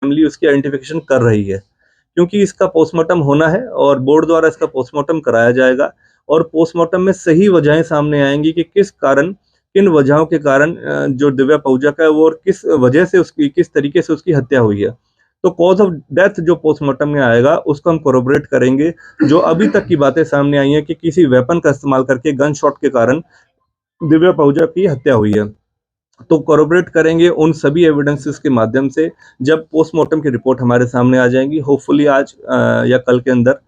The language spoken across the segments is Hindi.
फैमिली उसकी आइडेंटिफिकेशन कर रही है, क्योंकि इसका पोस्टमार्टम होना है और बोर्ड द्वारा इसका पोस्टमार्टम कराया जाएगा और पोस्टमार्टम में सही वजहें सामने आएंगी कि किस कारण, किन वजहों के कारण जो दिव्या पहुजा का है वो और किस वजह से उसकी, किस तरीके से उसकी हत्या हुई है। तो कॉज ऑफ डेथ जो पोस्टमार्टम में आएगा उसको हम कोरोबरेट करेंगे। जो अभी तक की बातें सामने आई हैं कि किसी वेपन का इस्तेमाल करके गन शॉट के कारण दिव्या पहुजा की हत्या हुई है, तो कोरोबरेट करेंगे उन सभी एविडेंसेस के माध्यम से। जब पोस्टमार्टम की रिपोर्ट हमारे सामने आ जाएंगी, होपफुली आज या कल के अंदर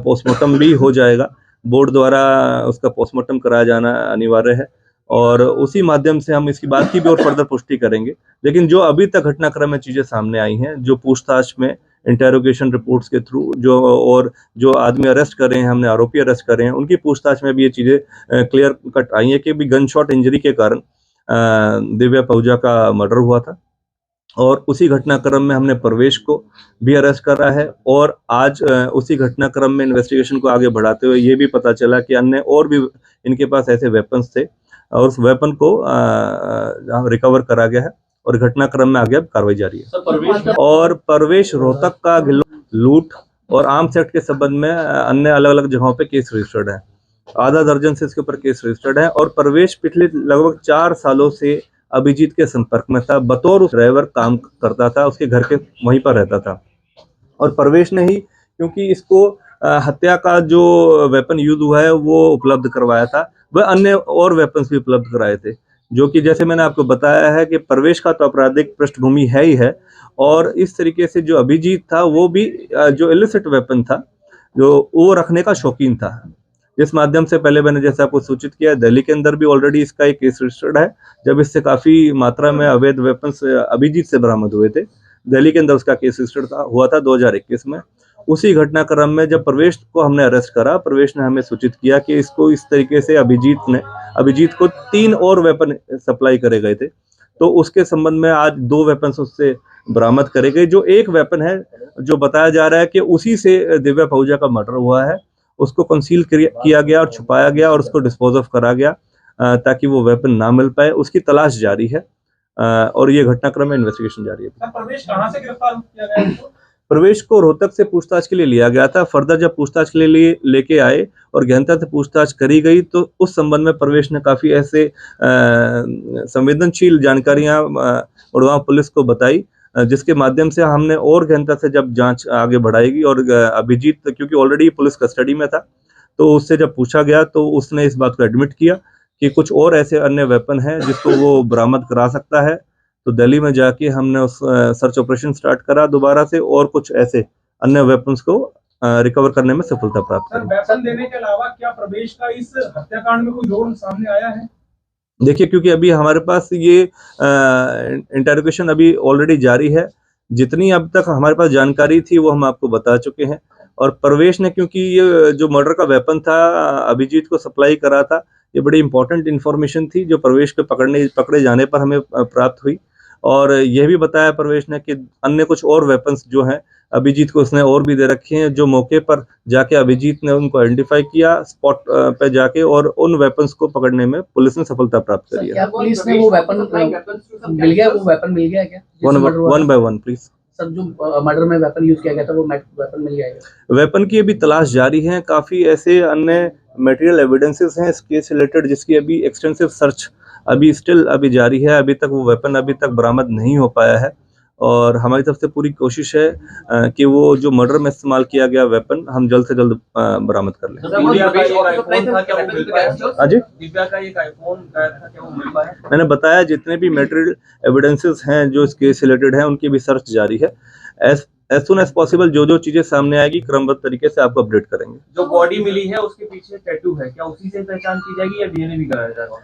पोस्टमार्टम भी हो जाएगा। बोर्ड द्वारा उसका पोस्टमार्टम कराया जाना अनिवार्य है और उसी माध्यम से हम इसकी बात की भी और फर्दर पुष्टि करेंगे। लेकिन जो अभी तक घटनाक्रम में चीज़ें सामने आई हैं, जो पूछताछ में इंटेरोगेशन रिपोर्ट्स के थ्रू जो आदमी अरेस्ट कर रहे हैं, हमने आरोपी अरेस्ट कर रहे हैं, उनकी पूछताछ में भी ये चीज़ें क्लियर कट आई है कि भी गन शॉट इंजरी के कारण दिव्या पहुजा का मर्डर हुआ था। और उसी घटनाक्रम में हमने परवेश को भी अरेस्ट करा है और आज उसी घटनाक्रम में इन्वेस्टिगेशन को आगे बढ़ाते हुए ये भी पता चला कि अन्य और भी इनके पास ऐसे वेपन्स थे और उस वेपन को रिकवर करा गया है और घटनाक्रम में आगे अब कार्रवाई जारी है। और परवेश रोहतक का लूट और आर्म्स एक्ट के संबंध में अन्य अलग अलग जगहों पे केस रजिस्टर्ड है। आधा दर्जन से इसके ऊपर केस रजिस्टर्ड है और परवेश पिछले लगभग 4 सालों से अभिजीत के संपर्क में था, बतौर ड्राइवर काम करता था, उसके घर के वहीं पर रहता था। और परवेश ने ही, क्योंकि इसको हत्या का जो वेपन यूज हुआ है वो उपलब्ध करवाया था, वह अन्य और वेपन्स भी उपलब्ध कराए थे, जो कि जैसे मैंने आपको बताया है कि परवेश का तो आपराधिक पृष्ठभूमि है ही है और इस तरीके से जो अभिजीत था वो भी जो इलिसिट वेपन था जो वो रखने का शौकीन था, जिस माध्यम से पहले मैंने जैसे आपको सूचित किया, दिल्ली के अंदर भी ऑलरेडी इसका एक केस रजिस्टर्ड है, जब इससे काफ़ी मात्रा में अवैध वेपन्स अभिजीत से बरामद हुए थे। दिल्ली के अंदर उसका केस रजिस्टर्ड हुआ था 2021 में। उसी घटनाक्रम में जब परवेश को हमने अरेस्ट करा, परवेश ने हमें सूचित किया कि इसको इस तरीके से अभिजीत को 3 और वेपन सप्लाई करे गए थे, तो उसके संबंध में आज 2 वेपन्स उससे बरामद करे गए। जो एक वेपन है जो बताया जा रहा है कि उसी से दिव्या पहुजा का मर्डर हुआ है, उसको कंसील किया गया और छुपाया गया और उसको डिस्पोज ऑफ करा गया ताकि वो वेपन ना मिल पाए। उसकी तलाश जारी है और ये घटनाक्रम में इन्वेस्टिगेशन जारी है। परवेश कहां से गिरफ्तार किया गया है? परवेश को रोहतक से पूछताछ के लिए लिया गया था। फर्दर जब पूछताछ के लिए लेके आए और गहनता से पूछताछ करी गई तो उस संबंध में परवेश ने काफ़ी ऐसे संवेदनशील जानकारियां उड़वां पुलिस को बताई, जिसके माध्यम से हमने और गहनता से जब जांच आगे बढ़ाएगी और अभिजीत, क्योंकि ऑलरेडी पुलिस कस्टडी में था, तो उससे जब पूछा गया तो उसने इस बात को एडमिट किया कि कुछ और ऐसे अन्य वेपन हैं जिसको वो बरामद करा सकता है। तो दिल्ली में जाके हमने उस सर्च ऑपरेशन स्टार्ट करा दोबारा से और कुछ ऐसे अन्य वेपन्स को रिकवर करने में सफलता प्राप्त करी। वेपन देने के अलावा क्या प्रवेश का इस हत्याकांड में कोई रोल सामने आया है? देखिए, क्योंकि अभी हमारे पास ये इंटेरोगेशन अभी ऑलरेडी जारी है, जितनी अब तक हमारे पास जानकारी थी वो हम आपको बता चुके हैं। और परवेश ने, क्योंकि ये जो मर्डर का वेपन था अभिजीत को सप्लाई करा था, ये बड़ी इंपॉर्टेंट इन्फॉर्मेशन थी जो परवेश के पकड़े जाने पर हमें प्राप्त हुई। और यह भी बताया परवेश ने कि अन्य कुछ और वेपन्स जो हैं अभिजीत को उसने और भी दे रखे हैं, जो मौके पर जाके अभिजीत ने उनको आइडेंटिफाई किया स्पॉट पे जाके, और उन वेपन्स को पकड़ने में पुलिस ने सफलता प्राप्त करी है। क्या पुलिस ने वो वेपन मिल गया? वो वेपन मिल गया क्या? One by one please sir, जो मर्डर में वेपन यूज किया गया था वो वेपन मिल गया है? वेपन की अभी तलाश जारी है। काफी ऐसे अन्य मटेरियल एविडेंसेस हैं इस केस से रिलेटेड जिसकी अभी एक्सटेंसिव सर्च अभी जारी है। अभी तक वो वेपन अभी तक बरामद नहीं हो पाया है और हमारी तरफ से पूरी कोशिश है कि वो जो मर्डर में इस्तेमाल किया गया वेपन हम जल्द से जल्द बरामद कर लें। अजय, दिव्या का एक आईफोन था, क्या वो मिल पाया? मैंने बताया जितने भी मटेरियल एविडेंसेस हैं जो इस केस से रिलेटेड हैं उनकी भी सर्च जारी है। एज सुन एज पॉसिबल जो चीजें सामने आएगी क्रमबद्ध तरीके से आपको अपडेट करेंगे। जो बॉडी मिली है उसके पीछे टैटू है, क्या उसी से पहचान की जाएगी या डीएनए भी कराया जाएगा?